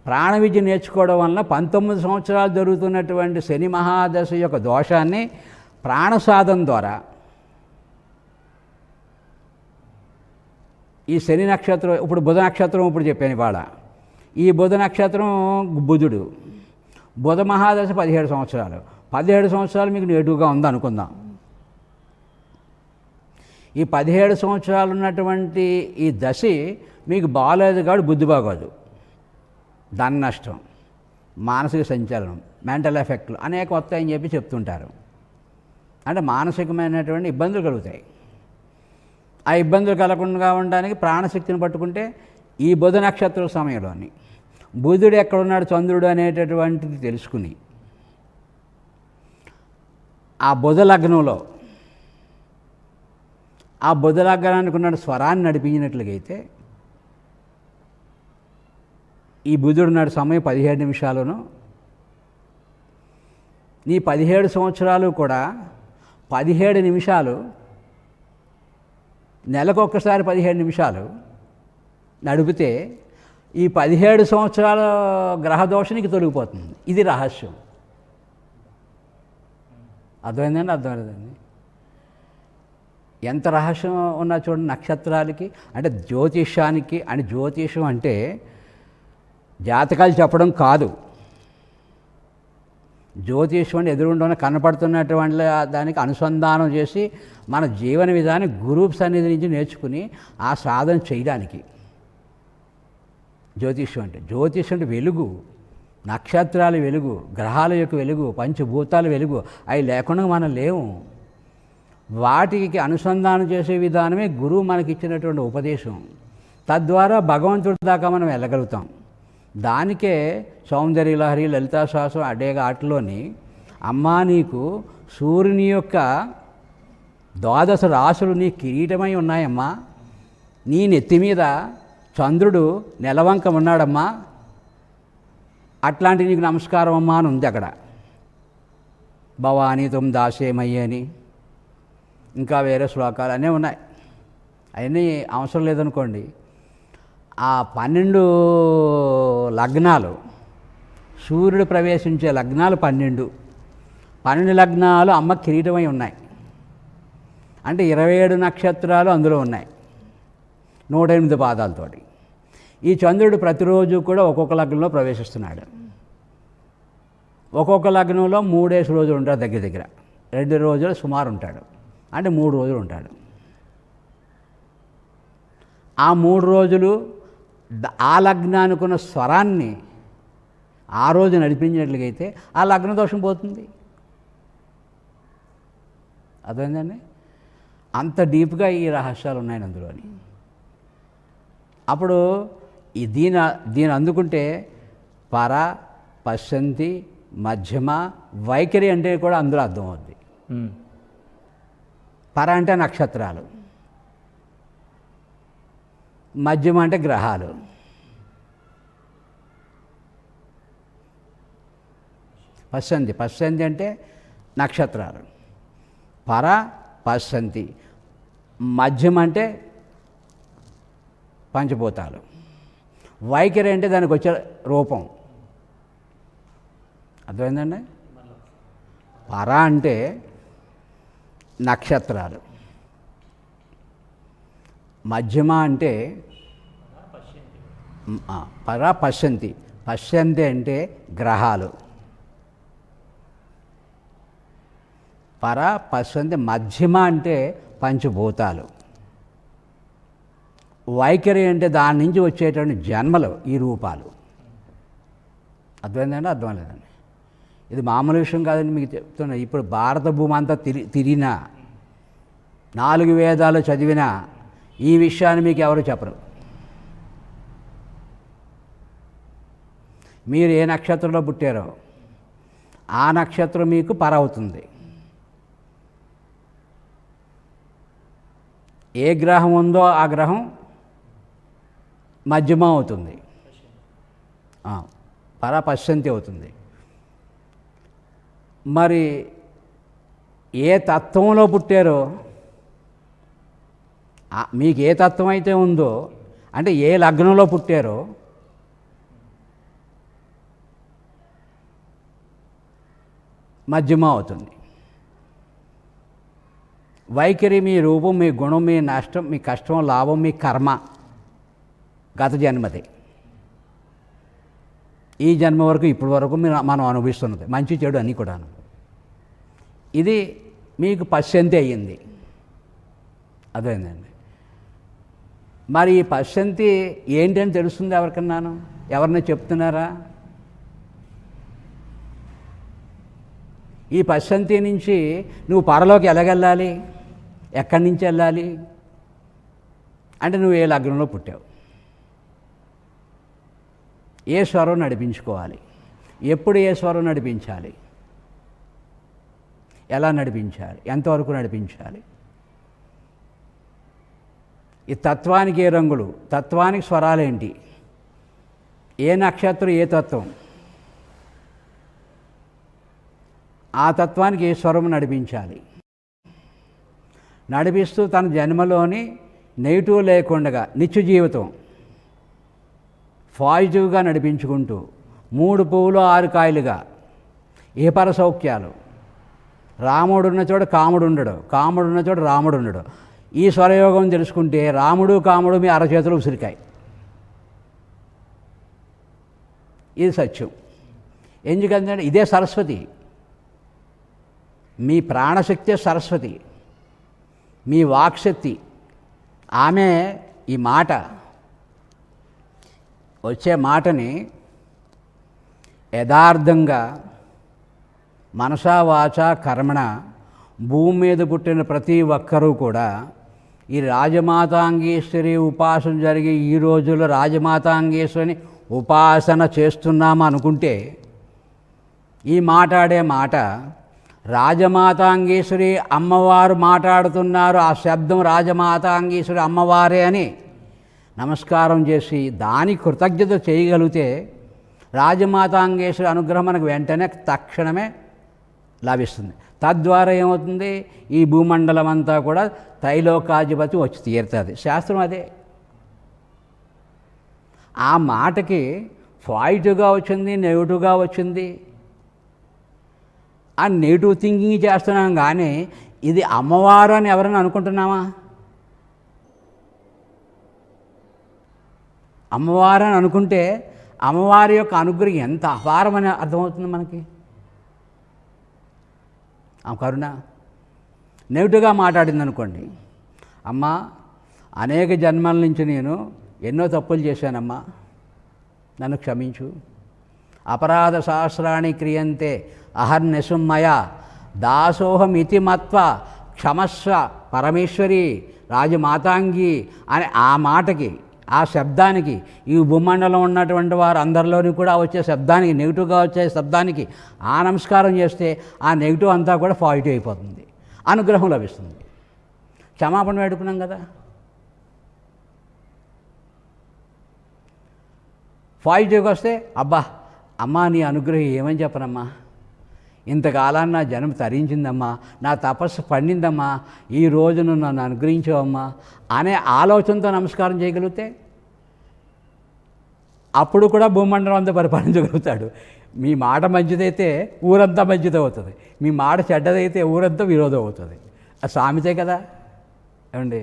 ప్రాణ విద్య నేర్చుకోవడం వలన 19 సంవత్సరాలు జరుగుతున్నటువంటి శని మహాదశ యొక్క దోషాన్ని ప్రాణసాధన ద్వారా ఈ శని నక్షత్రం, ఇప్పుడు బుధ నక్షత్రం ఇప్పుడు చెప్పాను ఇవాళ, ఈ బుధ నక్షత్రం బుధుడు, బుధ మహాదశ 17 సంవత్సరాలు, 17 సంవత్సరాలు మీకు నేటుగా ఉందనుకుందాం. ఈ 17 సంవత్సరాలు ఉన్నటువంటి ఈ దశ మీకు బాగలేదు కాబట్టి బుద్ధి బాగోదు, ధన నష్టం, మానసిక సంచలనం, మెంటల్ ఎఫెక్ట్లు అనేక వస్తాయని చెప్పి చెప్తుంటారు. అంటే మానసికమైనటువంటి ఇబ్బందులు కలుగుతాయి. ఆ ఇబ్బందులు కలగకుండా ఉండడానికి ప్రాణశక్తిని పట్టుకుంటే ఈ బుధ నక్షత్ర సమయంలోని బుధుడు ఎక్కడున్నాడు, చంద్రుడు అనేటటువంటిది తెలుసుకుని ఆ బుధ లగ్నంలో ఆ బుధ లగ్నానికి ఉన్న స్వరాన్ని నడిపించినట్లుగైతే ఈ బుధుడు నాడు సమయం 17 నిమిషాలను, నీ 17 సంవత్సరాలు కూడా 17 నిమిషాలు, నెలకొక్కసారి 17 నిమిషాలు నడిపితే ఈ 17 సంవత్సరాల గ్రహదోషానికి తొలగిపోతుంది. ఇది రహస్యం. అర్థమైందండి? అర్థమైందండి. ఎంత రహస్యం ఉన్నా చూడండి నక్షత్రాలకి, అంటే జ్యోతిష్యానికి. అంటే జ్యోతిష్యం అంటే జాతకాలు చెప్పడం కాదు. జ్యోతిష్యం అంటే ఎదురుగుండా కనపడుతున్నటువంటి దానికి అనుసంధానం చేసి మన జీవన విధానం గురువు సన్నిధి నుంచి నేర్చుకుని ఆ సాధన చేయడానికి జ్యోతిష్యం అంటే. జ్యోతిష్యం అంటే వెలుగు, నక్షత్రాల వెలుగు, గ్రహాల యొక్క వెలుగు, పంచభూతాల వెలుగు. అవి లేకుండా మనం లేవు. వాటికి అనుసంధానం చేసే విధానమే గురువు మనకిచ్చినటువంటి ఉపదేశం. తద్వారా భగవంతుడి దాకా మనం వెళ్ళగలుగుతాం. దానికే సౌందర్యలహరి, లలితా సహస్రం అడేగా ఆటలోని అమ్మా నీకు సూర్యుని యొక్క 12 రాశులు నీ కిరీటమై ఉన్నాయమ్మా, నీ నెత్తి మీద చంద్రుడు నెలవంక ఉన్నాడమ్మా, అట్లాంటి నీకు నమస్కారం అమ్మా అని ఉంది అక్కడ. భవానీ తుమ్ దాసేమయ్య అని ఇంకా వేరే శ్లోకాలు అన్నీ ఉన్నాయి. అవన్నీ అవసరం లేదనుకోండి. ఆ 12 లగ్నాలు, సూర్యుడు ప్రవేశించే లగ్నాలు 12 లగ్నాలు అమ్మ కిరీటమై ఉన్నాయి. అంటే 27 నక్షత్రాలు అందులో ఉన్నాయి 108 పాదాలతోటి. ఈ చంద్రుడు ప్రతిరోజు కూడా ఒక్కొక్క లగ్నంలో ప్రవేశిస్తున్నాడు. ఒక్కొక్క లగ్నంలో 3 రోజులు ఉంటాడు, దగ్గర దగ్గర 2 రోజులు సుమారు ఉంటాడు. అంటే 3 రోజులు ఉంటాడు. ఆ 3 రోజులు ఆ లగ్నానికి ఉన్న స్వరాన్ని ఆ రోజు నడిపించినట్లయితే ఆ లగ్న దోషం పోతుంది. అర్థమైందండి? అంత డీప్గా ఈ రహస్యాలు ఉన్నాయి అందులోని. అప్పుడు దీని అందుకుంటే పర, పశ్చంతి, మధ్యమ, వైఖరి అంటే కూడా అందులో అర్థమవుద్ది. పర అంటే నక్షత్రాలు, మధ్యమ అంటే గ్రహాలు, పశ్చంతి అంటే నక్షత్రాలు, పర పశ్చంతి, మధ్యమ అంటే పంచభూతాలు, వైఖరి అంటే దానికి వచ్చే రూపం. అర్థమైందండి? పర అంటే నక్షత్రాలు, మధ్యమ అంటే పర పశ్చంతి, పశ్చంతి అంటే గ్రహాలు, పర పశ్చంతి, మధ్యమ అంటే పంచభూతాలు, వైఖరి అంటే దాని నుంచి వచ్చేటువంటి జన్మలు, ఈ రూపాలు. అర్థమైందండి? అర్థం లేదండి. ఇది మామూలు విషయం కాదండి మీకు చెప్తున్నా. ఇప్పుడు భారత భూమి అంతా తిరిగినా, 4 వేదాలు చదివినా ఈ విషయాన్ని మీకు ఎవరు చెప్పరు. మీరు ఏ నక్షత్రంలో పుట్టారో ఆ నక్షత్రం మీకు పర అవుతుంది. ఏ గ్రహం ఉందో ఆ గ్రహం మధ్యమ అవుతుంది, పర పశ్చంతి అవుతుంది. మరి ఏ తత్వంలో పుట్టారో, మీకు ఏ తత్వం అయితే ఉందో, అంటే ఏ లగ్నంలో పుట్టారో మధ్యమం అవుతుంది. వైఖరి మీ రూపం, మీ గుణం, మీ నష్టం, మీ కష్టం, లాభం, మీ కర్మ గత జన్మది. ఈ జన్మ వరకు ఇప్పటి వరకు మనం అనుభవిస్తున్నది మంచి చెడు అన్నీ కూడాను. ఇది మీకు పశ్చంతి అయ్యింది. అదేందండి. మరి ఈ పశ్చంతి ఏంటని తెలుస్తుంది ఎవరికన్నాను? ఎవరిని చెప్తున్నారా? ఈ పశ్చంతి నుంచి నువ్వు పరలోకి ఎలాగెళ్ళాలి, ఎక్కడి నుంచి వెళ్ళాలి అంటే నువ్వు ఏ లగ్నంలో పుట్టావు, ఏ స్వరం నడిపించుకోవాలి, ఎప్పుడు ఏ స్వరం నడిపించాలి, ఎలా నడిపించాలి, ఎంతవరకు నడిపించాలి, ఈ తత్వానికి ఏ రంగులు, తత్వానికి స్వరాలేంటి, ఏ నక్షత్రం ఏ తత్వం, ఆ తత్వానికి ఏ స్వరం నడిపించాలి. నడిపిస్తూ తన జన్మలోని నెగిటివ్ లేకుండా నిత్య జీవితం పాజిటివ్గా నడిపించుకుంటూ 3 పువ్వులు 6 కాయలుగా ఇహపర సౌఖ్యాలు. రాముడున్న చోట కాముడు ఉండడు, కాముడున్న చోట రాముడు ఉండడు. ఈ స్వరయోగం తెలుసుకుంటే రాముడు కాముడు మీ అరచేతులు ఉసిరికాయ. ఇది సత్యం. ఎందుకంటే ఇదే సరస్వతి. మీ ప్రాణశక్తి సరస్వతి, మీ వాక్శక్తి. ఆమె ఈ మాట వచ్చే మాటని యథార్థంగా మనసా వాచా కర్మణ భూమి మీద పుట్టిన ప్రతి ఒక్కరూ కూడా ఈ రాజమాతాంగేశ్వరి ఉపాసన జరిగే ఈ రోజుల్లో రాజమాతాంగేశ్వరిని ఉపాసన చేస్తున్నాము అనుకుంటే ఈ మాట్లాడే మాట రాజమాతాంగేశ్వరి అమ్మవారు మాట్లాడుతున్నారు, ఆ శబ్దం రాజమాతాంగేశ్వరి అమ్మవారే అని నమస్కారం చేసి దాని కృతజ్ఞత చేయగలిగితే రాజమాతాంగేశ్వరి అనుగ్రహం మనకు వెంటనే తక్షణమే లభిస్తుంది. తద్వారా ఏమవుతుంది, ఈ భూమండలం అంతా కూడా త్రైలోకాధిపతి వచ్చి తీరుతుంది. శాస్త్రం అదే. ఆ మాటకి పాజిటివ్గా వచ్చింది, నెగిటివ్గా వచ్చింది. ఆ నెగిటివ్ థింకింగ్ చేస్తున్నాం కానీ ఇది అమ్మవారు అని ఎవరైనా అనుకుంటున్నామా? అమ్మవారు అని అనుకుంటే అమ్మవారి యొక్క అనుగ్రహం ఎంత అపారమని అర్థమవుతుంది మనకి. ఆ కరుణ నెగిటివ్గా మాట్లాడింది అనుకోండి, అమ్మా అనేక జన్మల నుంచి నేను ఎన్నో తప్పులు చేశానమ్మా, నన్ను క్షమించు. అపరాధ సహస్రాణి క్రియంతే అహర్నిశం మయా దాసోహమితి మత్వ క్షమస్వ పరమేశ్వరి రాజమాతాంగి అనే ఆ మాటకి, ఆ శబ్దానికి, ఈ భూమండలం ఉన్నటువంటి వారు అందరిలోని కూడా వచ్చే శబ్దానికి, నెగిటివ్గా వచ్చే శబ్దానికి ఆ నమస్కారం చేస్తే ఆ నెగిటివ్ అంతా కూడా పాజిటివ్ అయిపోతుంది, అనుగ్రహం లభిస్తుంది. క్షమాపణ వేడుకున్నాం కదా. పాజిటివ్గా వస్తే అబ్బా అమ్మా నీ అనుగ్రహం ఏమని చెప్పనమ్మా, ఇంతకాలాన్ని నా జన్మ తరించిందమ్మా, నా తపస్సు పండిందమ్మా, ఈ రోజును నన్ను అనుగ్రహించావమ్మా అనే ఆలోచనతో నమస్కారం చేయగలిగితే అప్పుడు కూడా భూమండలం అంతా పరిపాలించగలుగుతాడు. మీ మాట మంచిదైతే ఊరంతా మంచిది అవుతుంది, మీ మాట చెడ్డదైతే ఊరంతా విరోధం అవుతుంది. అది సామెతే కదా ఏమండి.